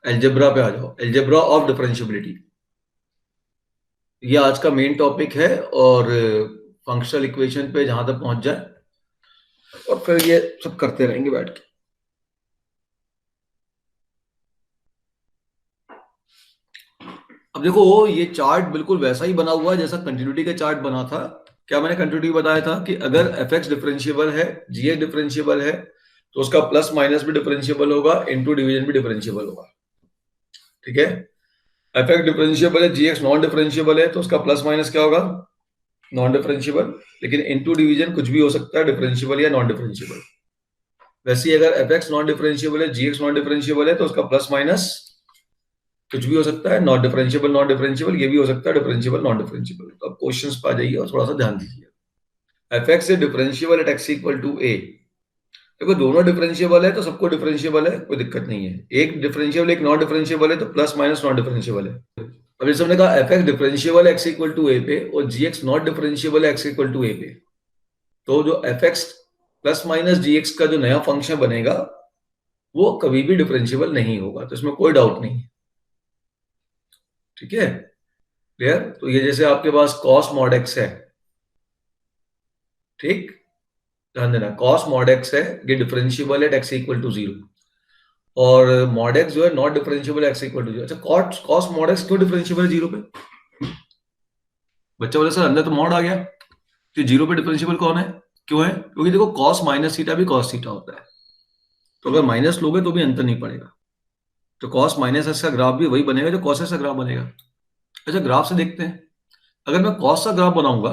Algebra पे आ जाओ, एल्जेब्रा ऑफ डिफरेंशियबिलिटी। ये आज का मेन टॉपिक है, और फंक्शनल इक्वेशन पे जहां तक पहुंच जाए और फिर ये सब करते रहेंगे बैठ के। अब देखो, ये चार्ट बिल्कुल वैसा ही बना हुआ है जैसा कंटिन्यूटी का चार्ट बना था। क्या मैंने कंटिन्यूटी बताया था कि अगर एफ एक्स डिफरेंशियबल है, जी ए डिफरेंशियबल है, तो उसका प्लस माइनस भी डिफरेंशियबल होगा, इनटू डिवीजन भी डिफरेंशियबल होगा। ठीक है, एफ एक्स डिफरेंशियबल है, जी एक्स नॉन डिफरेंशियबल है, तो उसका प्लस माइनस क्या होगा? Non differentiable. लेकिन इनटू डिवीजन कुछ भी हो सकता है, डिफरेंशियबल या नॉन डिफरेंशियबल। वैसे ही अगर एफ एक्स नॉन डिफरेंशियबल है, जी एक्स नॉन डिफरेंशियबल है, तो उसका प्लस माइनस कुछ भी हो सकता है, नॉट डिफरेंशियबल नॉन डिफरेंशियबल, ये भी हो सकता है डिफरेंशियबल नॉन डिफरेंशियबल। तो अब क्वेश्चंस पे आ जाइए और थोड़ा सा ध्यान दीजिए। F x is differentiable at x equal to a. देखो, दोनों डिफरेंशियबल है तो सबको डिफरेंशियबल है, कोई दिक्कत नहीं है। एक डिफरेंशियबल एक नॉन डिफरेंशियबल है तो प्लस माइनस नॉन डिफरेंशियबल है। अब जैसे हमने कहा f x differentiable x equal to a पे और g x not differentiable x equal to a पे, तो जो f x plus minus g x का जो नया फंक्शन बनेगा वो कभी भी डिफरेंशियबल नहीं होगा, तो इसमें कोई डाउट नहीं है। ठीक है, क्लियर? तो ये जैसे आपके पास कॉस मॉड एक्स है, ठीक, ध्यान देना, कॉस मॉड एक्स है, ये differentiable at x equal to 0, और मॉड एक्स जो है not differentiable x equal to 0। अच्छा, कॉस कॉस मॉड एक्स क्यों डिफरेंशियबल है 0 पे? बच्चा बोले सर अंदर तो मॉड आ गया, तो 0 पे डिफरेंशियबल कौन है? क्यों है? क्योंकि देखो, कॉस माइनस थीटा भी कॉस थीटा होता है, तो अगर माइनस लोगे तो भी अंतर नहीं पड़ेगा। तो कॉस माइनस एक्स का ग्राफ भी वही बनेगा जो कॉस एक्स का ग्राफ बनेगा। अच्छा, ग्राफ से देखते हैं। अगर मैं कॉस का ग्राफ बनाऊंगा,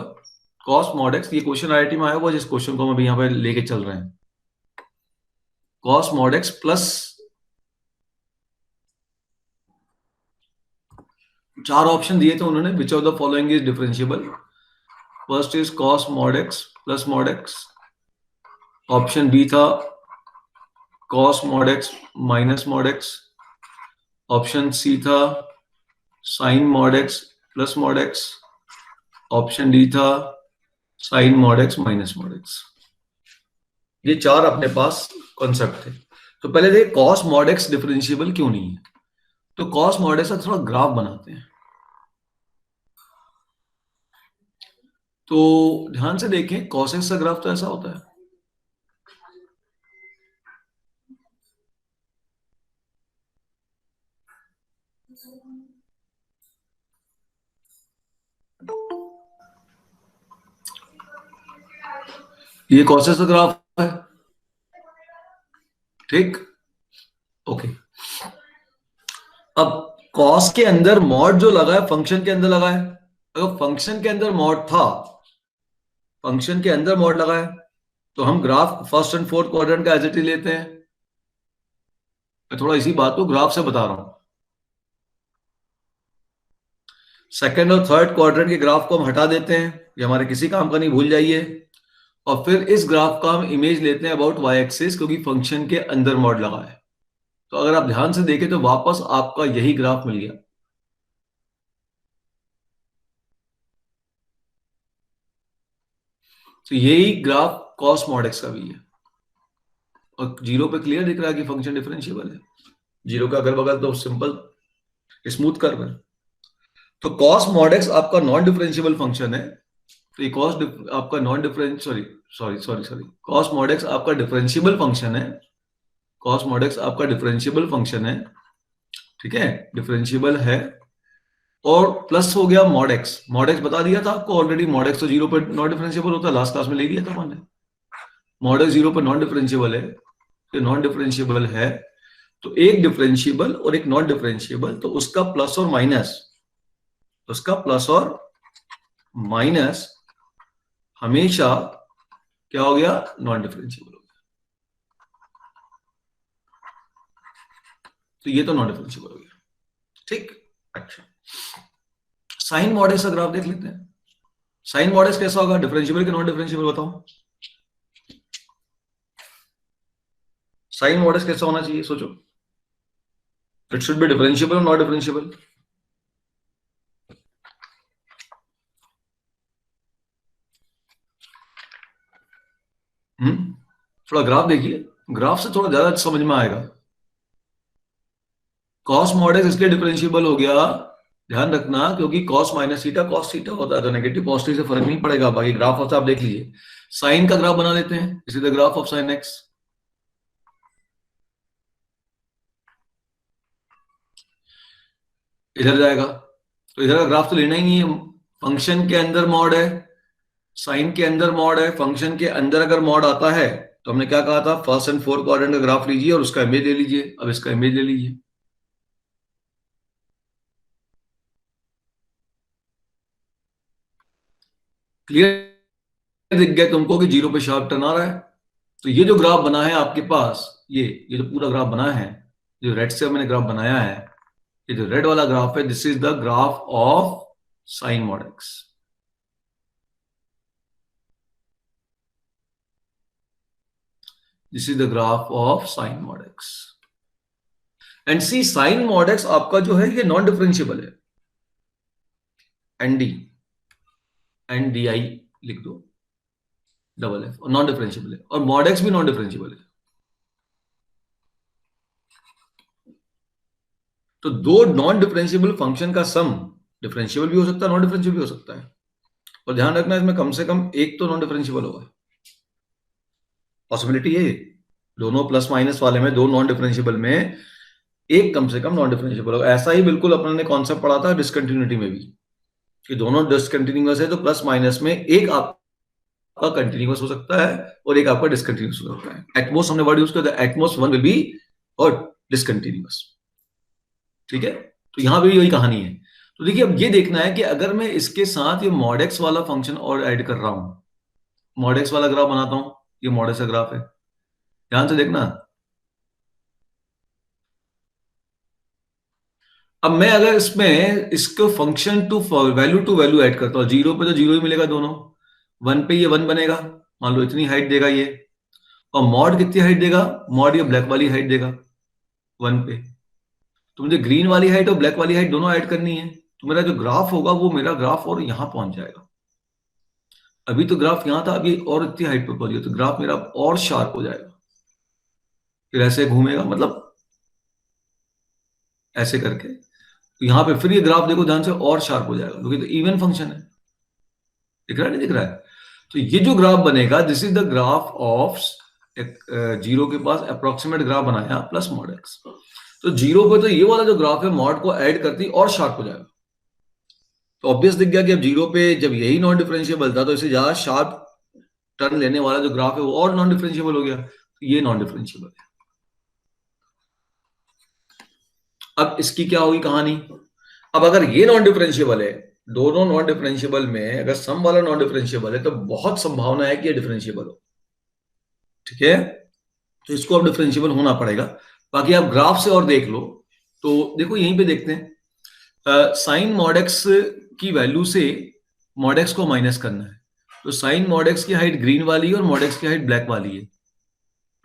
कॉस मॉड एक्स, ये क्वेश्चन आईआईटी में आया हुआ, जिस क्वेश्चन को हम अभी यहाँ पे लेके चल रहे हैं, कॉस मॉड एक्स प्लस, चार ऑप्शन दिए थे उन्होंने, which of the following is differentiable. First is cos mod x plus mod x, option b था cos mod x minus mod x, option c था sine mod x plus mod x, option d था sine mod x minus mod x. ये चार अपने पास concept थे। तो पहले देखिए कॉस मॉड एक्स डिफरेंशियबल क्यों नहीं है। तो कॉस मॉड एक्स का थोड़ा ग्राफ बनाते हैं। तो ध्यान से देखें, कॉस एक्स का ग्राफ तो ऐसा होता है, ये कॉस एक्स का ग्राफ है, ठीक, ओके। अब कॉस के अंदर मॉड जो लगा है फंक्शन के अंदर लगा है, अगर फंक्शन के अंदर मॉड था, फंक्शन के अंदर मॉड लगा है, तो हम graph first and fourth quadrant का एज इट इज लेते हैं। मैं थोड़ा इसी बात को ग्राफ से बता रहा हूं। सेकंड और थर्ड क्वाड्रेंट के ग्राफ को हम हटा देते हैं, ये हमारे किसी काम का नहीं, भूल जाइए। और फिर इस ग्राफ का हम इमेज लेते हैं अबाउट वाई एक्सिस, क्योंकि फंक्शन के अंदर मॉड लगा है। तो अगर आप ध्यान से देखें तो वापस आपका यही ग्राफ मिल गया। तो यही ग्राफ कॉस मॉड एक्स का भी है, और जीरो पे क्लियर दिख रहा है कि फंक्शन डिफरेंशियबल है। जीरो का अगल बगल तो सिंपल स्मूथ कर्व है। तो कॉस मॉड एक्स आपका नॉन डिफरेंशियबल फंक्शन है, तो ये कॉस आपका non difference sorry sorry sorry sorry cos mod X आपका डिफरेंशियबल फंक्शन है। कॉस मॉड एक्स आपका डिफरेंशियबल फंक्शन है, ठीक है, डिफरेंशियबल है। और प्लस हो गया मॉड एक्स बता दिया था आपको ऑलरेडी, मॉड एक्स तो 0 पर नॉन डिफरेंशियबल होता है, लास्ट क्लास में ले लिया था हमने। मॉड एक्स 0 पर नॉन डिफरेंशियबल है, तो नॉन डिफरेंशियबल है, तो एक डिफरेंशियबल और एक नॉन डिफरेंशियबल, तो उसका प्लस और माइनस, उसका प्लस और माइनस हमेशा क्या हो गया? नॉन डिफरेंशियबल हो गया। तो ये तो नॉन डिफरेंशियबल हो गया, ठीक। अच्छा, साइन मॉड का ग्राफ देख लेते हैं। साइन मॉड कैसा होगा, डिफरेंशियबल कि नॉन डिफरेंशियबल बताओ? साइन मॉड कैसा होना चाहिए, सोचो। इट शुड बी डिफरेंशियबल और नॉट डिफरेंशियबल। थोड़ा ग्राफ देखिए, ग्राफ से थोड़ा ज्यादा समझ में आएगा। कॉस मॉड एक्स इसलिए डिफरेंशिएबल हो गया, ध्यान रखना, क्योंकि cos minus theta cos theta होता है, तो नेगेटिव पॉजिटिव से फर्क नहीं पड़ेगा। बाकी ग्राफ होता है, आप देख लीजिए। साइन का ग्राफ बना लेते हैं, इसी the graph of sine x. इधर जाएगा तो इधर का ग्राफ तो लेना ही नहीं है। फंक्शन के अंदर मॉड है, साइन के अंदर मॉड है, फंक्शन के अंदर अगर मॉड आता है तो हमने क्या कहा था, फर्स्ट एंड फोर्थ क्वाड्रेंट का ग्राफ लीजिए और उसका इमेज ले लीजिए। अब इसका इमेज ले लीजिए। क्लियर दिख गया तुमको कि जीरो पे शार्प टर्न आ रहा है? तो ये जो ग्राफ बना है आपके पास, ये जो पूरा ग्राफ बना है, जो रेड से मैंने ग्राफ बनाया है, ये जो रेड वाला ग्राफ है, this is the graph of sine mod X. This is the graph of sine mod X. And see sine mod X आपका जो है ये नॉन डिफरेंशिएबल है। एनडी एनडीआई लिख दो, डबल एफ, और नॉन डिफरेंशिएबल है, और मॉड एक्स भी नॉन डिफरेंशिएबल है। तो दो नॉन डिफरेंशिएबल फंक्शन का सम डिफरेंशिएबल भी हो सकता है, नॉन डिफरेंशिएबल भी हो सकता है। और ध्यान रखना इसमें कम से कम एक तो नॉन डिफरेंशिएबल होगा, पॉसिबिलिटी है। दोनों प्लस माइनस वाले में, दो नॉन डिफरेंशिएबल में एक कम से कम नॉन डिफरेंशिएबल होगा। ऐसा ही बिल्कुल अपने ने कॉन्सेप्ट पढ़ा था डिसकंटिन्यूटी में भी, कि दोनों डिसकंटिन्यूअस है तो प्लस माइनस में एक आपका कंटिन्यूअस हो सकता है और एक आपका डिसकंटिन्यूअस हो सकता है। एटमोस्ट हमने वर्ड यूज किया था, एटमोस्ट वन विल बी और डिसकंटिन्यूअस। ठीक है, तो यहां भी यही कहानी है। तो देखिए, अब ये देखना है कि अगर मैं इसके साथ ये मॉड एक्स वाला फंक्शन और ऐड कर रहा हूं, मॉड एक्स वाला ग्राफ बनाता हूं, ये मॉड एक्स का ग्राफ है, ध्यान से देखना। अब मैं अगर इसमें इसको फंक्शन टू वैल्यू ऐड करता हूं, जीरो पे तो जीरो ही मिलेगा दोनों, वन पे ये वन बनेगा, मान लो इतनी हाइट देगा ये, और मॉड कितनी हाइट देगा, मॉड ये ब्लैक वाली हाइट देगा वन पे। तो मुझे ग्रीन वाली हाइट और ब्लैक वाली हाइट दोनों ऐड करनी है, तो मेरा जो ग्राफ होगा वो मेरा ग्राफ और यहां पहुंच जाएगा। अभी तो ग्राफ यहां था, अभी और इतनी हाइट पर पहुंच गया, तो ग्राफ मेरा और शार्प हो जाएगा। फिर ऐसे घूमेगा, मतलब ऐसे करके, तो यहां पे फिर ये ग्राफ देखो ध्यान से, और शार्प हो जाएगा, क्योंकि तो इवन फंक्शन है। दिख रहा है, नहीं दिख रहा है? तो ये जो ग्राफ बनेगा, this is the graph of zero के पास अप्रोक्सीमेट ग्राफ बनाया प्लस मॉड एक्स। तो जीरो पे तो ये वाला जो ग्राफ है मॉड को ऐड करती और शार्प हो जाएगा। तो ऑब्वियस दिख गया कि अब जीरो पे जब यही नॉन डिफरेंशिएबल था, तो इसे ज्यादा शार्प टर्न लेने वाला जो ग्राफ है वो और नॉन डिफरेंशिएबल हो गया, तो ये नॉन डिफरेंशिएबल है। अब इसकी क्या होगी कहानी? अब अगर ये नॉन डिफरेंशिएबल है, दोनों नॉन डिफरेंशिएबल में अगर सम वाला नॉन डिफरेंशिएबल है, तो बहुत संभावना है कि ये डिफरेंशिएबल हो। ठीक है, तो इसको अब डिफरेंशिएबल होना पड़ेगा। बाकी आप ग्राफ से और देख लो, तो देखो यहीं पे देखते हैं, साइन मॉड एक्स की वैल्यू से मॉड एक्स को माइनस करना है। तो साइन मॉड एक्स की हाइट ग्रीन वाली है और मॉड एक्स की हाइट ब्लैक वाली है।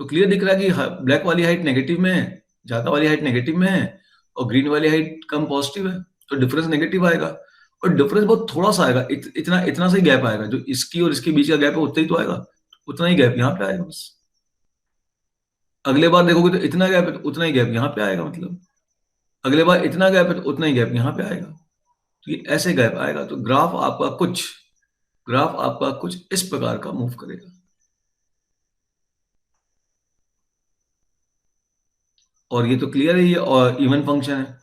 तो क्लियर दिख रहा है कि ब्लैक वाली हाइट नेगेटिव में है, ज्यादा वाली हाइट नेगेटिव में है, और ग्रीन वाली हाइट कम पॉजिटिव है, तो डिफरेंस नेगेटिव आएगा। और डिफरेंस बहुत थोड़ा सा आएगा, इतना इतना सा ही गैप आएगा, जो इसकी और इसके बीच का गैप है उतना ही तो आएगा, उतना ही गैप यहाँ पे आएगा बस। अगले बार देखोगे तो इतना गैप है तो उतना ही गैप यहाँ पे आएगा, मतलब अगले बार इतना गैप है तो उतना ही गैप यहाँ पे आएगा। तो ये ऐसे गैप आएगा, तो ग्राफ आपका कुछ इस प्रकार का मूव करेगा। और ये तो क्लियर है, ये और इवन फंक्शन है,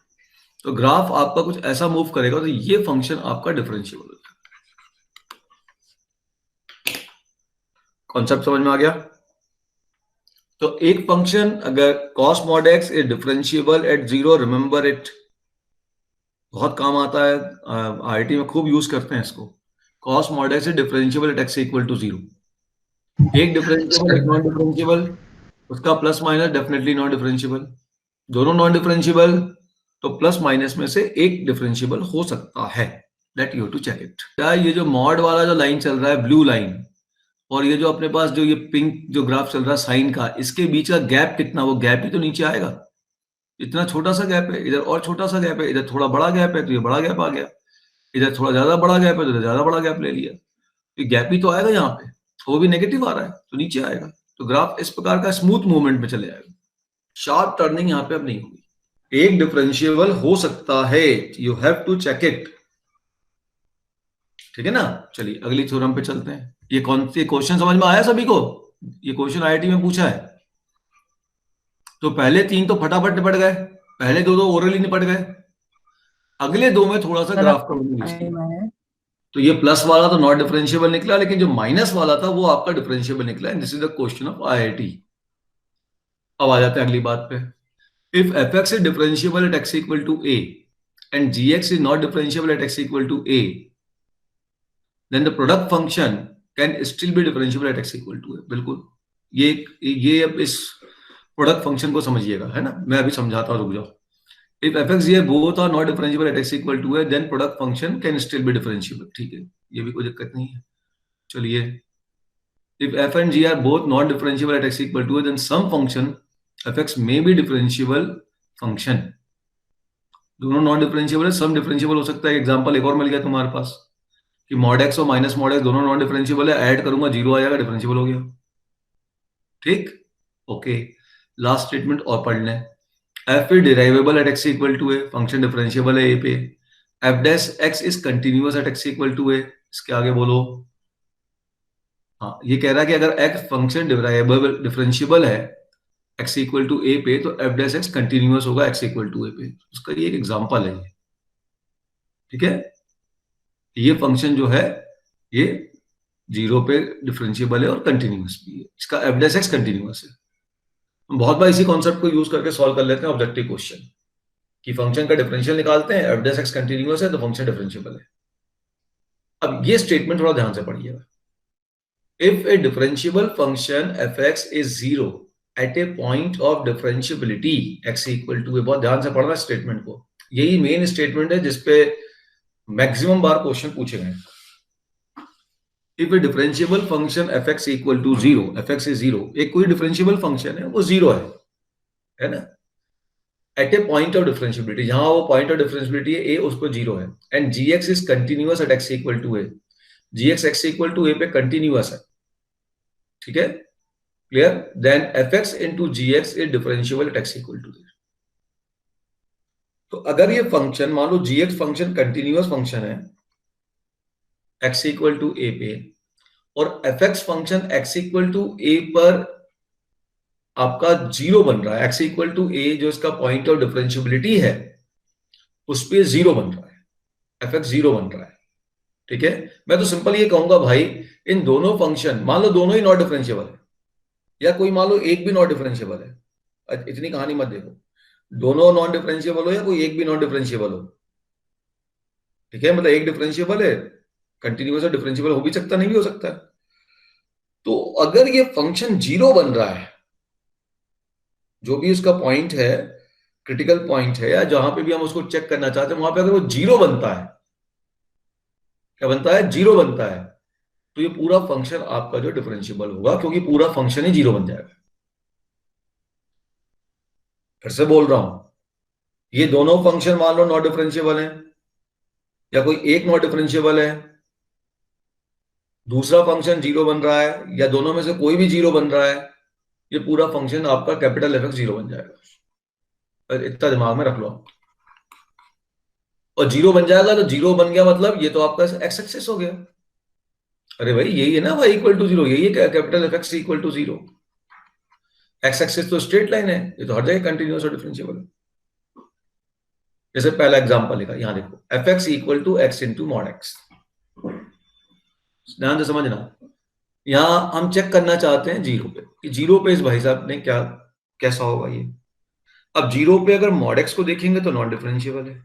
तो ग्राफ आपका कुछ ऐसा मूव करेगा, तो ये फंक्शन आपका डिफरेंशिएबल हो जाएगा। कॉन्सेप्ट समझ में आ गया? तो एक फंक्शन अगर cos mod X is differentiable eight zero, remember it, बहुत काम आता है, आईआईटी में खूब यूज करते हैं इसको। Cos mod X is differentiable at x equal to zero. एक डिफरेंशिएबल, एक नॉन डिफरेंशिएबल, उसका plus minus definitely non differentiable, दोनों नॉन डिफरेंशिएबल, तो प्लस माइनस में से एक डिफरेंशिएबल हो सकता है। That you to check it. क्या ये जो मॉड वाला जो लाइन चल रहा है, ब्लू लाइन, और ये जो अपने पास जो ये पिंक जो ग्राफ चल रहा है साइन का, इसके बीच का गैप कितना, वो गैप ही तो नीचे आएगा। इतना छोटा सा गैप है, इधर और छोटा सा गैप है, इधर थोड़ा बड़ा गैप है तो ये बड़ा गैप आ गया, इधर थोड़ा ज्यादा बड़ा गैप है तो इधर ज्यादा बड़ा गैप ले लिया, तो गैप ही तो आएगा यहाँ पे, वो भी नेगेटिव आ रहा है तो नीचे आएगा। तो ग्राफ इस प्रकार का स्मूथ मूवमेंट में चले जाएगा, शार्प टर्निंग यहाँ पे अब नहीं होगी। एक डिफरेंशिएबल हो सकता है, you have to check it. ठीक है ना। चलिए अगली थ्योरम पे चलते हैं। ये कौन सी क्वेश्चन समझ में आया सभी को? ये क्वेश्चन आईआईटी में पूछा है। तो पहले 3 तो फटाफट निपट गए, पहले 2 तो ओरली निपट गए, अगले 2 में थोड़ा सा ग्राफ का है। तो ये प्लस वाला तो नॉट डिफरेंशिएबल निकला, लेकिन जो माइनस वाला था वो आपका डिफरेंशिएबल निकला। This is the question of IIT. अब आ जाते हैं अगली बात पे। If f x is differentiable at x equal to a and g x is not differentiable at x equal to a, then the product function can still be differentiable at x equal to a. बिल्कुल, ये अब इस product function को समझिएगा, है ना। मैं अभी समझाता हूं, रुक जाओ। If fx ये both are not differentiable at x equal to a, then product function can still be differentiable। ठीक है, ये भी कोई दिक्कत नहीं है। चलिए, if f and g are both not differentiable at x equal to a, then some function fx may be differentiable function। दोनों नॉन डिफरेंशिएबल है, सम डिफरेंशिएबल हो सकता है। एग्जांपल एक और मिल गया तुम्हारे पास कि मॉड एक्स और माइनस मॉड एक्स दोनों नॉन डिफरेंशिएबल है, ऐड करूंगा 0 आ जाएगा, डिफरेंशिएबल हो गया। ठीक, ओके। लास्ट स्टेटमेंट और पढ़ लें। f is derivable at x equal to a, function differentiable है a पे। f dash x is continuous at x equal to a, इसके आगे बोलो। हाँ, ये कह रहा है कि अगर x फंक्शन डिफरेंशिएबल है x इक्वल टू a पे, तो f dash x कंटिन्यूअस होगा x इक्वल टू a पे। उसका ये एक एग्जांपल है। ठीक है, ये फंक्शन जो है ये 0 पे डिफरेंशिएबल है और कंटिन्यूअस भी है। इसका f dash x कंटिन्यूअस है। बहुत बार इसी कॉन्सेप्ट को यूज करके सॉल्व कर लेते हैं ऑब्जेक्टिव क्वेश्चन, कि फंक्शन का डिफरेंशियल निकालते हैं, f dash x कंटिन्यूअस है तो फंक्शन डिफरेंशिएबल है। अब ये स्टेटमेंट थोड़ा ध्यान से पढ़िएगा। If a differentiable function fx is 0 at a point of differentiability x equal to a, बहुत ध्यान से पढ़ना स्टेटमेंट को, यही मेन स्टेटमेंट है जिसपे मैक्सिमम बार क्वेश्चन पूछे गए। If a differentiable function fx equal to 0, fx is 0, एक कोई डिफरेंशिएबल फंक्शन है वो 0 है ना, at a point of differentiability, जहां वो पॉइंट ऑफ डिफरेंशिएबिलिटी है a, उस पर 0 है, and gx is continuous at x equal to a, gx x equal to a पे कंटिन्यूअस है। ठीक है, clear. Then fx into gx is differentiable at x equal to a। तो अगर ये फंक्शन, मान लो gx फंक्शन कंटिन्यूअस फंक्शन है x इक्वल टू a पे, और fx function x equal to a पर आपका 0 बन रहा है, x इक्वल टू a जो इसका पॉइंट ऑफ डिफरेंशिएबिलिटी है उस पे 0 बन रहा है, fx 0 बन रहा है। ठीक है, मैं तो सिंपल ये कहूंगा भाई, इन दोनों फंक्शन, मान लो दोनों ही नॉट डिफरेंशिएबल है, या कोई मान लो एक भी नॉट डिफरेंशिएबल है, इतनी कहानी मत देखो, दोनों नॉन डिफरेंशिएबल हो या कोई एक भी नॉन डिफरेंशिएबल हो। ठीक है, मतलब एक डिफरेंशिएबल है, कंटिन्यूअस डिफरेंशिएबल हो भी सकता, नहीं भी हो सकता। तो अगर ये फंक्शन 0 बन रहा है, जो भी उसका पॉइंट है, क्रिटिकल पॉइंट है, या जहां पे भी हम उसको चेक करना चाहते हैं, वहां पे अगर वो 0 बनता है, क्या बनता है, 0 बनता है, तो ये पूरा फंक्शन आपका जो डिफरेंशिएबल होगा, क्योंकि पूरा फंक्शन ही 0 बन जाएगा। फिर से बोल रहा हूं, ये दोनों फंक्शन मान लो नॉट डिफरेंशिएबल है, या कोई एक नॉट डिफरेंशिएबल है, दूसरा फंक्शन 0 बन रहा है, या दोनों में से कोई भी 0 बन रहा है, ये पूरा फंक्शन आपका कैपिटल एफ एक्स 0 बन जाएगा। इतना दिमाग में रख लो। और 0 बन जाएगा तो 0 बन गया मतलब ये तो आपका एक्स एक्सिस हो गया। अरे भाई यही है ना, y इक्वल टू 0, यही है capital F x equal to 0। X axis तो स्ट्रेट लाइन है, ये तो हर जगह कंटिन्यूअस और डिफरेंशिएबल है। जैसे पहला एग्जांपल लिखा, यहां देखो, F x equal to X into mod X. ध्यान से समझना, यहां हम चेक करना चाहते हैं 0 पे, कि 0 पे इस भाई साहब ने क्या, कैसा होगा ये। अब 0 पे अगर मॉड एक्स को देखेंगे तो नॉन डिफरेंशिएबल है,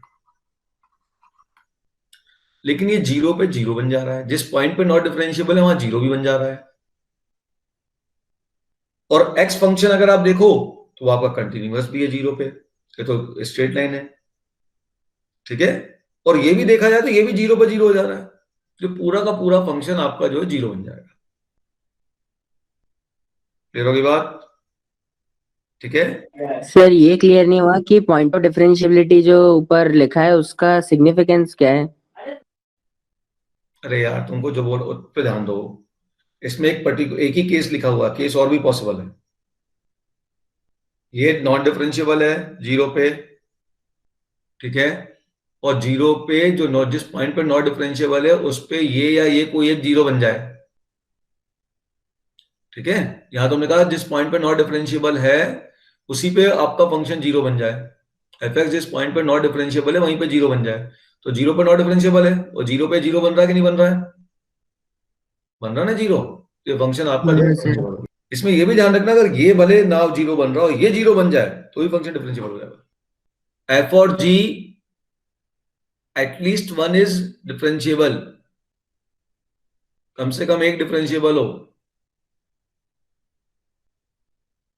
लेकिन ये 0 पे 0 बन जा रहा है, जिस पॉइंट पे नॉट डिफरेंशिएबल है वहां 0 भी बन जा रहा है। और एक्स फंक्शन अगर आप देखो तो वो आपका कंटिन्यूअस भी है 0 पे, ये तो स्ट्रेट लाइन है। ठीक है, और ये भी देखा जाए तो ये भी 0 पे 0 हो जा रहा है, तो पूरा का पूरा फंक्शन आपका जो है 0 बन जाएगा। क्लियर होगी बात? ठीक है सर, ये क्लियर नहीं हुआ कि पॉइंट ऑफ डिफरेंशिएबिलिटी जो ऊपर लिखा है उसका सिग्निफिकेंस क्या है? अरे यार, तुमको जो बोल उस पे ध्यान दो। इसमें एक ही केस लिखा हुआ, केस और भी पॉसिबल है। ये नॉन डिफरेंशिएबल है 0 पे, ठीक है, और जीरो पे जो नॉट, जिस पॉइंट पे नॉट डिफरेंशिएबल है उस पे ये या ये कोई एक जीरो बन जाए। ठीक है, यहां तुमने कहा जिस पॉइंट पे नॉट डिफरेंशिएबल है उसी पे आपका फंक्शन जीरो बन जाए। एफ एक्स जिस पॉइंट पे नॉट डिफरेंशिएबल है वहीं पे जीरो बन जाए। तो जीरो पे नॉट डिफरेंशिएबल है और जीरो पे जीरो बन रहा है कि नहीं बन रहा है? बन रहा है ना जीरो, तो ये फंक्शन आपका हाँ सर। डिफरेंशिएबल हो। इसमें ये भी ध्यान रखना, अगर ये भले ना जीरो बन रहा हो, ये जीरो बन जाए तो ही फंक्शन डिफरेंशिएबल हो जाएगा। एफ और g at least one is differentiable, कम से कम एक डिफरेंशिएबल हो,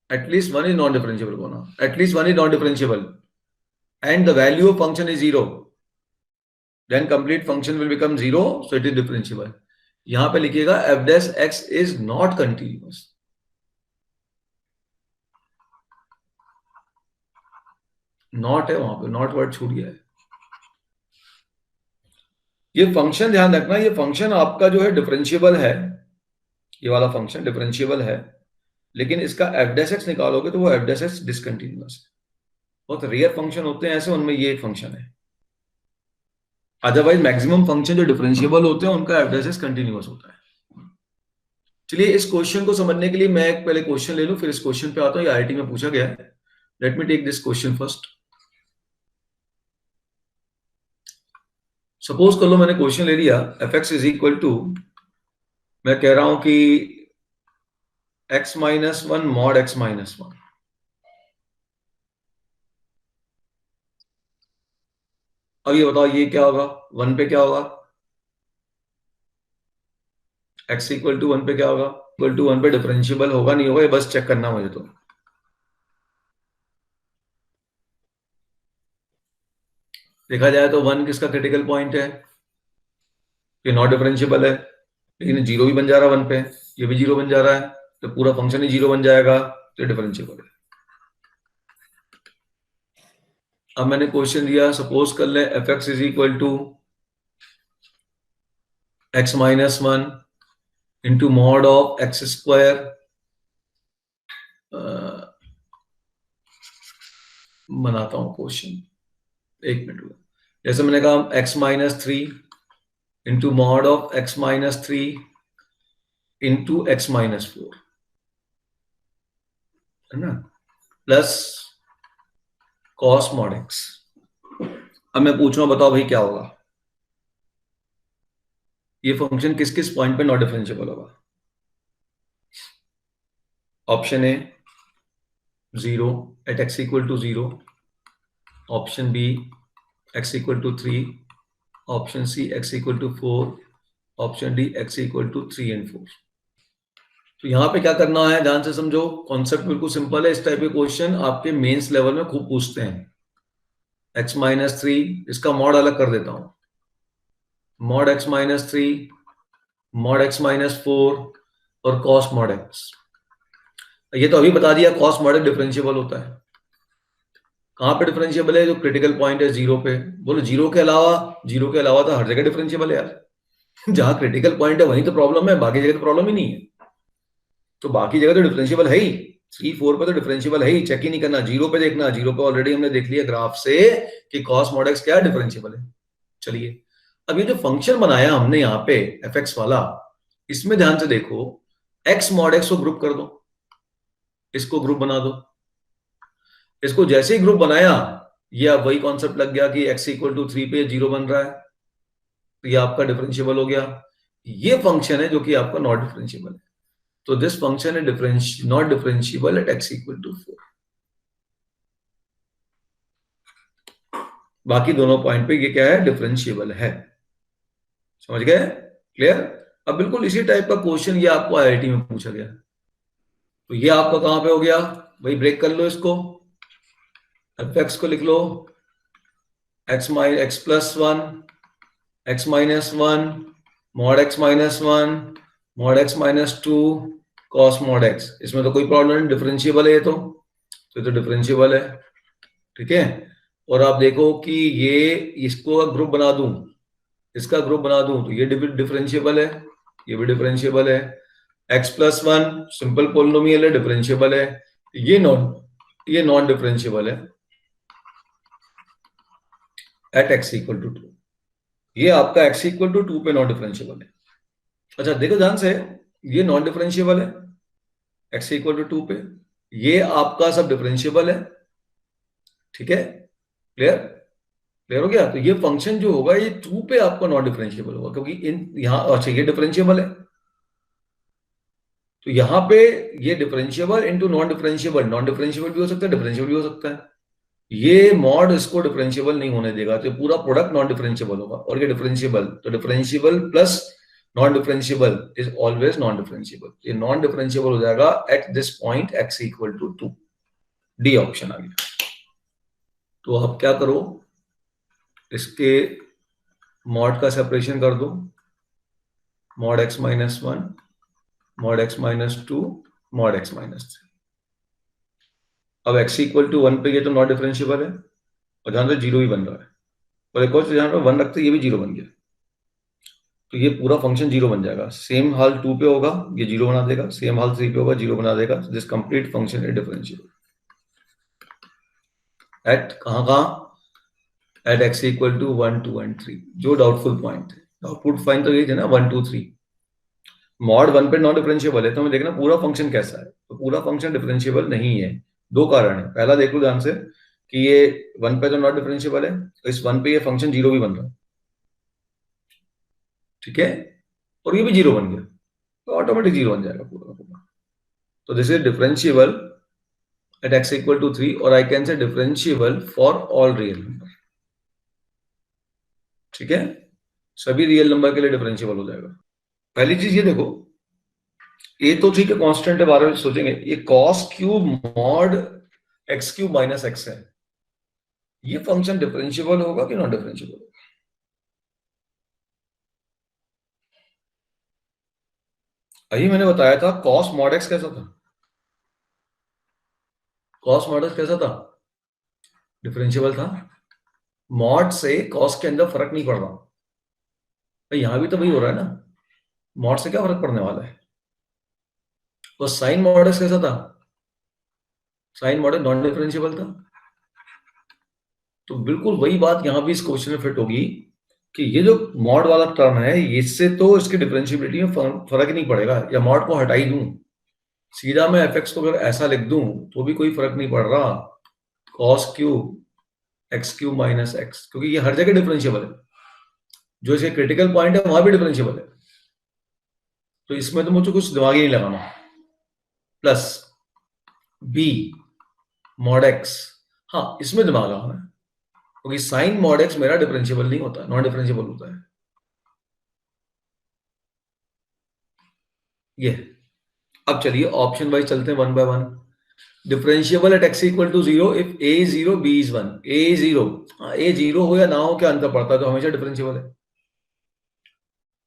at least one is non differentiable होना, at least one is non differentiable and the value of function is zero, then complete function will become zero, so it is differentiable. यहां पे लिखिएगा f dash x is not continuous, not है वहां पे, not word छूट गया है। ये फंक्शन ध्यान रखना, ये फंक्शन आपका जो है डिफरेंशिएबल है, ये वाला फंक्शन डिफरेंशिएबल है, लेकिन इसका f dash x निकालोगे तो वो f dash x डिसकंटिन्यूअस है। बहुत रेयर फंक्शन होते हैं ऐसे, उनमें ये एक फंक्शन है। अदरवाइज मैक्सिमम फंक्शन जो डिफरेंशिएबल होते हैं उनका f dash x कंटिन्यूअस होता है। चलिए इस क्वेश्चन को समझने के लिए मैं एक पहले क्वेश्चन ले लूं, फिर इस क्वेश्चन पे आता हूं। ये आईआईटी में पूछा गया है। Let me take this question first. Suppose कर लो मैंने क्वेश्चन ले लिया, F x is equal to, मैं कह रहा हूं कि x minus one mod x minus one. अब ये बताओ ये क्या होगा, वन पे क्या होगा, x इक्वल टू वन पे क्या होगा, इक्वल टू वन पे डिफरेंशिएबल होगा नहीं होगा, ये बस चेक करना मुझे। तो देखा जाए तो वन किसका क्रिटिकल पॉइंट है, ये नॉट डिफरेंशिएबल है, लेकिन जीरो भी बन जा रहा है वन पे, ये भी जीरो बन जा रहा है, तो पूरा फंक्शन ही जीरो बन जाएगा, तो डिफरेंशिएबल है। अब मैंने क्वेश्चन दिया, सपोज कर ले F x is equal to x minus one into mod of X square, बनाता हूं क्वेश्चन, एक मिनट में। जैसे मैंने कहा X minus three into mod of X minus three into X minus four, है ना, प्लस कॉस मॉड एक्स। अब मैं पूछ रहा हूं, बताओ भाई क्या होगा, ये फंक्शन किस किस पॉइंट पे नॉट डिफरेंशिएबल होगा? Option A 0 at x equal to 0, option B X equal to 3, option C X equal to 4, option D X equal to 3 and 4। तो यहां पे क्या करना है, ध्यान से समझो, कॉन्सेप्ट बिल्कुल सिंपल है। इस टाइप के क्वेश्चन आपके मेंस लेवल में खूब पूछते हैं। एक्स माइनस थ्री, इसका मॉड अलग कर देता हूं, mod x minus three, mod x minus four और कॉस मॉड एक्स। ये तो अभी बता दिया कॉस मॉड एक्स डिफरेंशिएबल होता है। कहां पे डिफरेंशिएबल है? जो क्रिटिकल पॉइंट है जीरो पे। बोलो जीरो के अलावा, जीरो के अलावा तो हर जगह डिफरेंशिएबल है यार। जहां क्रिटिकल पॉइंट है वहीं तो प्रॉब्लम है, बाकी जगह तो प्रॉब्लम ही नहीं है। तो बाकी जगह तो डिफरेंशिएबल है ही, 3 4 पे तो डिफरेंशिएबल है ही, चेक ही नहीं करना, जीरो पे देखना। जीरो पे ऑलरेडी हमने देख लिया ग्राफ से कि कॉस मॉड एक्स क्या डिफरेंशिएबल है। चलिए अब ये जो फंक्शन बनाया हमने यहाँ पे एफ एक्स वाला, इसमें ध्यान से देखो, एक्स मॉड एक्स को ग्रुप कर दो, इसको ग्रुप बना दो। इसको जैसे ही ग्रुप बनाया, ये अब वही कॉन्सेप्ट लग गया कि x इक्वल टू 3 पे जीरो बन रहा है, तो ये आपका डिफरेंशिएबल हो गया। ये फंक्शन है जो कि आपका नॉट डिफरेंशिएबल है। तो दिस फंक्शन है not differentiable at x equal to 4। बाकी दोनों पॉइंट पे ये क्या है, डिफरेंशिएबल है। समझ गए? क्लियर? अब बिल्कुल इसी टाइप का क्वेश्चन ये आपको आईआईटी में पूछा गया। तो ये आपका कहां पे हो गया भाई, ब्रेक कर लो इसको, एफ एक्स को लिख लो x plus one, x minus one, mod x minus one, mod x minus two, cos mod x. इसमें तो कोई प्रॉब्लम नहीं, डिफरेंशिएबल है ये तो डिफरेंशिएबल है। ठीक है, और आप देखो कि ये इसको ग्रुप बना दूं, इसका ग्रुप बना दूं, तो ये डिफरेंशिएबल है, ये भी डिफरेंशिएबल है। X plus one simple polynomial है, डिफरेंशिएबल है। ये नॉन डिफरेंशिएबल है, एट एक्स इक्वल टू 2। ये आपका x इक्वल टू 2 पे नॉन डिफरेंशिएबल है। अच्छा देखो ध्यान से, ये नॉन डिफरेंशिएबल है x इक्वल टू 2 पे, ये आपका सब डिफरेंशिएबल है। ठीक है, क्लियर? क्लियर हो गया? तो ये फंक्शन जो होगा ये 2 पे आपका नॉन डिफरेंशिएबल होगा, क्योंकि इन यहां अच्छा ये डिफरेंशिएबल है, तो यहां पे ये differentiable into non differentiable, non differentiable भी हो सकता है, डिफरेंशिएबल भी हो सकता है। ये मॉड इसको डिफरेंशिएबल नहीं होने देगा, तो पूरा प्रोडक्ट नॉन डिफरेंशिएबल होगा। और ये डिफरेंशिएबल, तो differentiable plus non differentiable is always non differentiable. ये नॉन डिफरेंशिएबल हो जाएगा at this point x equal to 2। D option आ गया। तो आप क्या करो, इसके मॉड का सेपरेशन कर दो, mod x minus 1, mod x minus 2, mod x minus 3। अब x इक्वल टू 1 पे ये तो नॉन डिफरेंशिएबल है, और जहां पे 0 ही बन रहा है, और एक और जहां पे 1 रखते ये भी 0 बन गया, तो ये पूरा फंक्शन 0 बन जाएगा। सेम हाल 2 पे होगा, ये 0 बना देगा, सेम हाल 3 पे होगा, 0 बना देगा। This complete function is differentiable at कहां at x equal to 1, 2 and 3। जो डाउटफुल पॉइंट है, डाउटफुल पॉइंट तो ये थे ना 1, 2, 3। मॉड 1 पे नॉन डिफरेंशिएबल है, तो हमें देखना पूरा फंक्शन कैसा है। तो पूरा फंक्शन डिफरेंशिएबल नहीं है, दो कारण है। पहला देख लो ध्यान से कि ये 1 पे तो नॉट डिफरेंशिएबल है, तो इस 1 पे ये फंक्शन 0 भी बन रहा है। ठीक है, और ये भी 0 बन गया, तो ऑटोमेटिक 0 बन जाएगा पूरा पूरा। तो this is differentiable at x equal to 3, और I can say differentiable for all real number. ठीक है, सभी रियल नंबर के लिए डिफरेंशिएबल हो जाएगा। पहली चीज ये देखो, ये तो ठीक है कांस्टेंट के बारे में सोचेंगे, ये cos cube mod x cube minus x है, ये फंक्शन डिफरेंशिएबल होगा कि नॉन डिफरेंशिएबल होगा? अभी मैंने बताया था cos मॉड x कैसा था, cos मॉड x कैसा था, डिफरेंशिएबल था। मॉड से cos के अंदर फर्क नहीं पड़ रहा, तो यहां भी तो वही हो रहा है ना, मॉड से क्या फर्क पड़ने वाला है। तो साइन मॉड x कैसा था, साइन मॉड नॉन डिफरेंशिएबल था। तो बिल्कुल वही बात यहां भी इस क्वेश्चन में फिट होगी कि ये जो मॉड वाला टर्म है, इससे तो इसकी डिफरेंशिएबिलिटी में फर्क ही नहीं पड़ेगा, या मॉड को हटा ही दूं, सीधा मैं fx को अगर ऐसा लिख दूं तो भी कोई फर्क नहीं पड़ रहा, cos cube x cube minus x, क्योंकि ये हर जगह डिफरेंशिएबल है, जो इसके क्रिटिकल पॉइंट है वहां भी डिफरेंशिएबल है। तो इसमें तो मुझे कुछ दिमाग ही नहीं लगाना। प्लस b मॉड x, हाँ इसमें दिमाग लगाना है, क्योंकि साइन मॉड x मेरा डिफरेंशिएबल नहीं होता, नॉन डिफरेंशिएबल होता है। ये अब चलिए ऑप्शन वाइज चलते हैं, 1 by 1। Differentiable at x equal to 0 if a 0 b is 1। a 0, a 0 हो या ना हो क्या अंतर पड़ता है, तो हमेशा डिफरेंशिएबल है।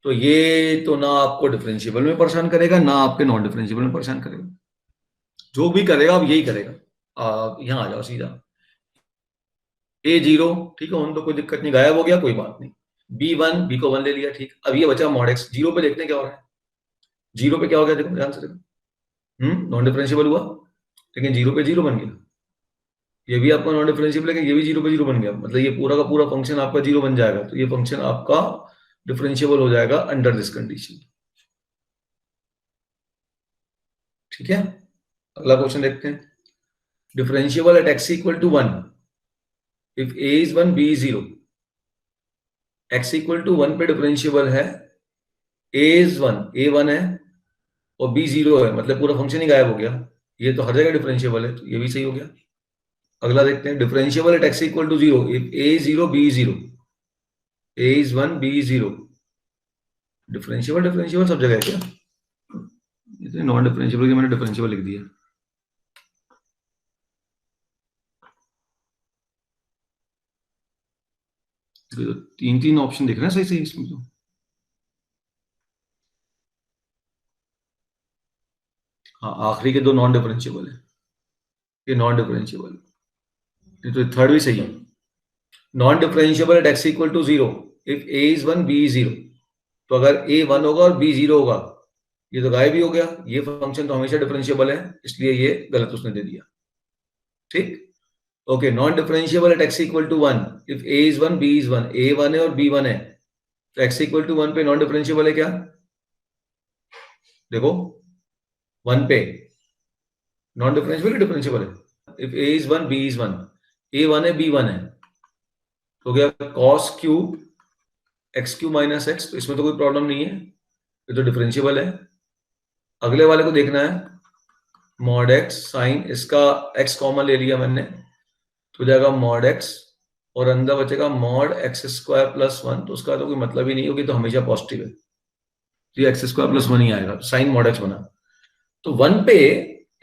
तो ये तो ना आपको डिफरेंशिएबल में परेशान करेगा, ना आपके नॉन डिफरेंशिएबल में परेशान करेगा, जो भी करेगा अब यही करेगा। यहां आ जाओ सीधा, a 0 ठीक है, उन तो कोई दिक्कत नहीं, गायब हो गया कोई बात नहीं। b 1, b को 1 ले लिया, ठीक। अब ये बचा मॉड x। 0 पे देखते हैं क्या हो रहा है, 0 पे क्या हो गया, देखो ध्यान से देखो, नॉन डिफरेंशिएबल हुआ, लेकिन 0 पे 0 बन गया। ये भी आपका नॉन डिफरेंशिएबल है, ये भी 0 पे 0 बन गया, मतलब ये पूरा का पूरा फंक्शन आपका 0 बन जाएगा। तो ये फंक्शन आपका डिफरेंशिएबल हो जाएगा अंडर दिस कंडीशन। ठीक है, अगला क्वेश्चन देखते हैं। Differentiable at x equal to 1 if a is 1 b is 0। x equal to 1 पे डिफरेंशिएबल है, a इज 1, a 1 है और b 0 है, मतलब पूरा फंक्शन ही गायब हो गया। ये तो हर जगह डिफरेंशिएबल है, तो ये भी सही हो गया। अगला देखते हैं, differentiable at x equal to 0 if a is 0 b is 0। a is 1 b is 0। Differentiable differentiable सब जगह है क्या, ये नॉन डिफरेंशिएबल के मैंने डिफरेंशिएबल लिख दिया। तो 3 ऑप्शन दिख रहे हैं सही सही इसमें तो। हाँ आखिरी के 2 नॉन डिफरेंशिएबल है, ये नॉन डिफरेंशिएबल, तो थर्ड भी सही है। Non differentiable at x equal to 0 if a is 1 b is 0। तो अगर a 1 होगा और b 0 होगा, ये तो गायब ही हो गया, ये फंक्शन तो हमेशा डिफरेंशिएबल है, इसलिए ये गलत उसने दे दिया। ठीक, okay, non differentiable at x equal to 1 if a is 1 b is 1, a 1 है और b 1 है, तो x इक्वल टू 1 पे नॉन डिफरेंशिएबल है क्या? देखो 1 पे नॉन डिफरेंशिएबल, डिफरेंशिएबल है। If a is 1 b is 1, a 1 है b 1 है, तो हो गया cos cube x cube minus x, तो इसमें तो कोई प्रॉब्लम नहीं है, ये तो डिफरेंशिएबल है। अगले वाले को देखना है, मॉड x साइन, इसका x कॉमन ले लिया मैंने, तो जाएगा मॉड x और अंदर बचेगा मॉड एक्स स्क्वायर प्लस 1, तो उसका तो कोई मतलब ही नहीं होगी, तो हमेशा पॉजिटिव है, तो ये एक्स स्क्वायर प्लस 1 ही आएगा, साइन मॉड x बना। तो 1 पे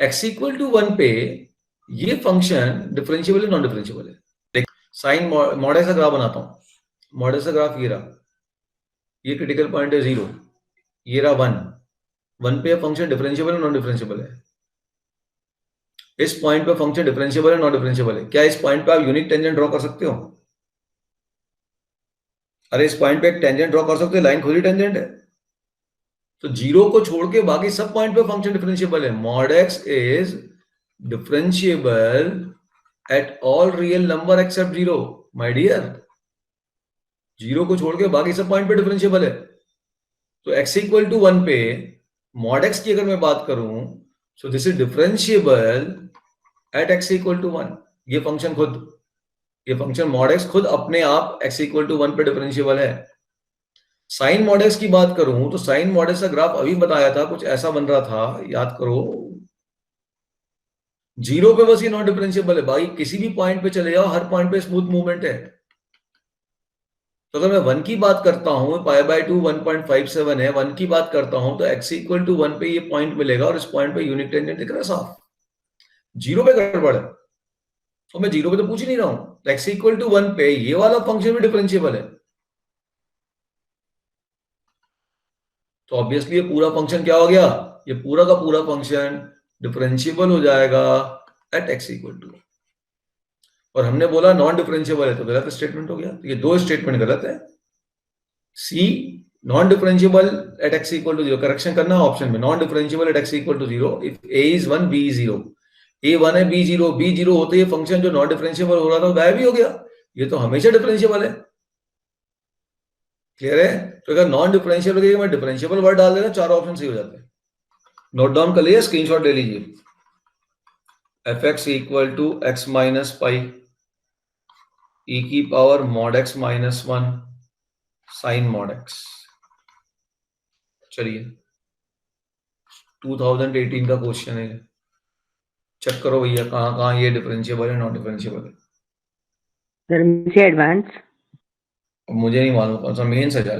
x इक्वल टू 1 पे ये फंक्शन डिफरेंशिएबल है नॉन डिफरेंशिएबल है? देख, साइन मॉड x का ग्राफ बनाता हूं, मॉड x का ग्राफ ये रहा, ये क्रिटिकल पॉइंट है 0, ये रहा 1 पे फंक्शन डिफरेंशिएबल है नॉन डिफरेंशिएबल है? इस पॉइंट पे फंक्शन डिफरेंशिएबल है नॉन डिफरेंशिएबल है? क्या इस पॉइंट पे आप यूनिक टेंजेंट ड्रॉ कर सकते हो? अरे इस पॉइंट पे एक टेंजेंट ड्रॉ कर सकते हो, लाइन खुद ही टेंजेंट है। तो 0 को छोड़ के बाकी सब पॉइंट पे फंक्शन डिफरेंशिएबल है। Mod x is differentiable at all real number except 0, my dear. 0 को छोड़ के बाकी सब पॉइंट पे डिफरेंशिएबल है। तो x इक्वल टू 1 पे मॉड x की अगर मैं बात करूं, so this is differentiable at x equal to 1। ये फंक्शन खुद, ये फंक्शन मॉड x खुद अपने आप x इक्वल टू 1 पे डिफरेंशिएबल है। साइन मॉड x की बात करूं तो साइन मॉड x का ग्राफ अभी बताया था, कुछ ऐसा बन रहा था, याद करो। 0 पे बस ये नॉन डिफरेंशिएबल है, भाई किसी भी पॉइंट पे चले जाओ, हर पॉइंट पे स्मूथ मूवमेंट है। तो अगर मैं 1 की बात करता हूं, पाई बाय 2 1.57 है, 1 की बात करता हूं तो x इक्वल टू 1 पे ये पॉइंट मिलेगा, और इस पॉइंट पे यूनिक टेंजेंट दिख रहा है साफ। 0 पे गड़बड़ है, तो मैं 0 पे तो पूछ ही नहीं रहा हूं। x इक्वल टू 1 पे ये वाला फंक्शन भी डिफरेंशिएबल है, तो ऑब्वियसली ये पूरा फंक्शन क्या हो गया, ये पूरा का पूरा फंक्शन डिफरेंशिएबल हो जाएगा एट x इक्वल टू। और हमने बोला नॉन डिफरेंशिएबल है, तो गलत स्टेटमेंट हो गया। तो ये दो स्टेटमेंट गलत है। C non differentiable at x equal to 0, correction करना है ऑप्शन में, non differentiable at x equal to 0 if a is 1 b is 0। a 1 है b 0, b 0 होते ये फंक्शन जो नॉन डिफरेंशिएबल हो रहा था गायब ही हो गया, ये तो हमेशा डिफरेंशिएबल है। क्लियर है? तो अगर नॉन डिफरेंशिएबल के मैं डिफरेंशिएबल वर्ड डाल देना, चार ऑप्शन सही हो जाते हैं। नोट डाउन कर लीजिए, स्क्रीनशॉट ले लीजिए। F x equal to x minus pi e की power mod x minus 1 sine mod x. चलिए 2018 का क्वेश्चन है, चेक करो भैया कहाँ कहाँ ये डिफरेंशिएबल है नॉन डिफरेंशिएबल है। सर मुझे एडवांस, मुझे नहीं मालूम कौन सा मेन से जाए,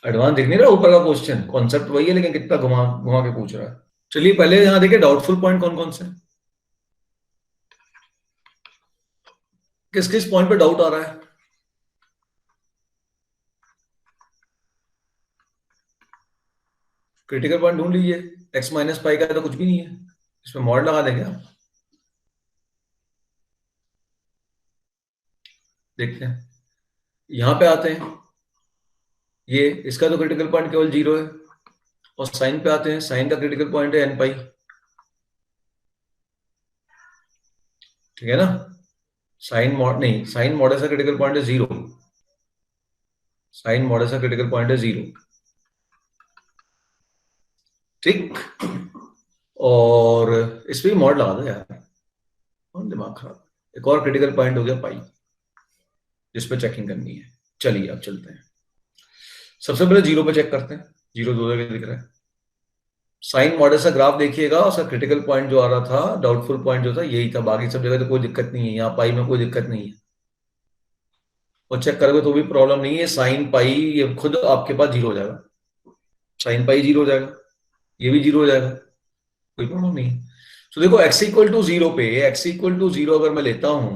एडवांस दिख नहीं रहा ऊपर का क्वेश्चन, कॉन्सेप्ट वही है लेकिन कितना घुमा घुमा के पूछ रहा है। चलिए पहले यहाँ देखिए डाउटफुल पॉइंट कौन कौन से, किस किस पॉइंट पे डाउट आ रहा है। क्रिटिकल पॉइंट ढूंढ लीजिए। एक्स माइनस पाई का तो कुछ भी नहीं है, इसमें मॉड लगा देंगे आप। देखते हैं, यहां पे आते हैं, ये इसका तो क्रिटिकल पॉइंट केवल 0 है, और साइन पे आते हैं, साइन का क्रिटिकल पॉइंट है एन पाई, ठीक है ना। साइन मॉड नहीं, साइन मॉडल का क्रिटिकल पॉइंट है 0, साइन मॉडल का क्रिटिकल पॉइंट है 0, ठीक। और इस पे मॉड लगा दो यार, और दिमाग खराब। एक और क्रिटिकल पॉइंट हो गया पाई, जिस पे चेकिंग करनी है। चलिए अब चलते हैं, सबसे पहले 0 पे चेक करते हैं, 0 दो जगह दिख रहा है। साइन मॉडल का ग्राफ देखिएगा, उसका क्रिटिकल पॉइंट जो आ रहा था, डाउटफुल पॉइंट जो था यही था, बाकी सब जगह तो कोई दिक्कत नहीं है, यहाँ पाई में कोई दिक्कत नहीं है, और चेक करोगे तो भी प्रॉब्लम नहीं है। साइन पाई ये खुद आपके पास 0 हो जाएगा, साइन पाई 0 हो जाएगा, ये भी 0 हो जाएगा, कोई प्रॉब्लम नहीं है। तो देखो x इक्वल टू 0 पे, x इक्वल टू 0 अगर मैं लेता हूं,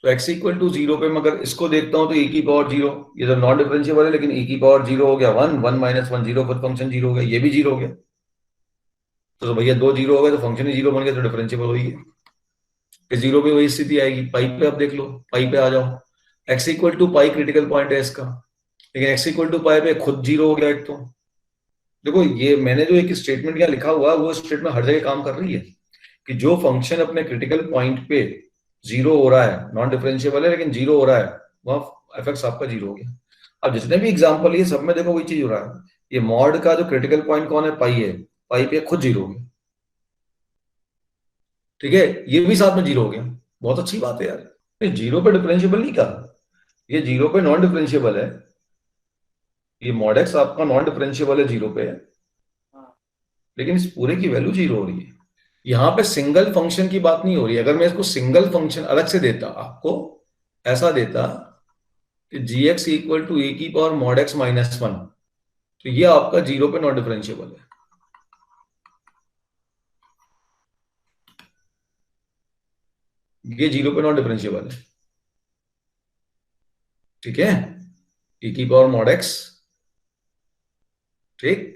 तो x इक्वल टू 0 पे मैं अगर इसको देखता हूं तो e की पावर 0, ये तो नॉन डिफरेंशिएबल है, लेकिन e की पावर 0 हो गया 1, 1 माइनस 1 0, खुद फंक्शन 0 हो गया, ये भी 0 हो गया। तो भैया दो 0 हो गए तो फंक्शन ही 0 बन गया, तो डिफरेंशिएबल हो ही है। फिर 0 पे वही स्थिति आएगी। पाई पे अब देख लो, पाई पे आ जाओ, x equal to pi critical point है इसका, लेकिन x इक्वल टू पाई पे खुद 0 हो गया एक। तो देखो ये मैंने जो एक स्टेटमेंट यहाँ लिखा हुआ है, वो स्टेटमेंट हर जगह काम कर रही है। कि जो फंक्शन अपने क्रिटिकल पॉइंट पे जीरो हो रहा है, नॉन डिफरेंशिएबल है लेकिन जीरो हो रहा है, वह एफ एक्स आपका जीरो हो गया। अब जितने भी एग्जाम्पल ये सब में देखो वही चीज हो रहा है। ये मॉड का जो क्रिटिकल पॉइंट कौन है, पाई है, पाई पे खुद जीरो हो गया, ठीक है, ये भी साथ में जीरो हो गया। बहुत अच्छी बात है यार, ये जीरो पे डिफरेंशिएबल नहीं कहा, ये जीरो पे नॉन डिफरेंशिएबल है, ये मॉड एक्स आपका नॉन डिफरेंशिएबल है जीरो पे, लेकिन इस पूरे की वैल्यू जीरो हो रही है। यहां पे सिंगल फंक्शन की बात नहीं हो रही। अगर मैं इसको सिंगल फंक्शन अलग से देता आपको, ऐसा देता कि जी एक्स इक्वल टू ए की power mod x minus one, तो ये आपका जीरो पे नॉन डिफरेंशिएबल है। ये जीरो पे नॉन डिफरेंशिएबल है, ठीक है, ए की पावर मॉड एक्स, ठीक।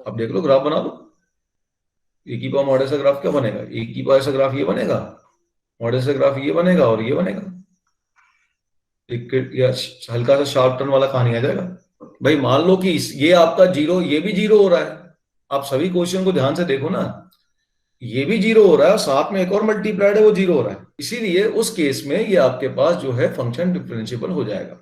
अब देख लो, ग्राफ बना लो, ए की पावर मॉड एक्स का ग्राफ क्या बनेगा, ए की पावर का ग्राफ ये बनेगा, मॉड एक्स का ग्राफ ये बनेगा और ये बनेगा, एक या हल्का सा शार्प टर्न वाला कहानी आ जाएगा। भाई मान लो कि ये आपका जीरो, ये भी जीरो हो रहा है, आप सभी क्वेश्चन को ध्यान से देखो ना, ये भी जीरो हो रहा है और साथ में एक और मल्टीप्लाइड है वो जीरो हो रहा है, इसीलिए उस केस में ये आपके पास जो है फंक्शन डिफरेंशिएबल हो जाएगा।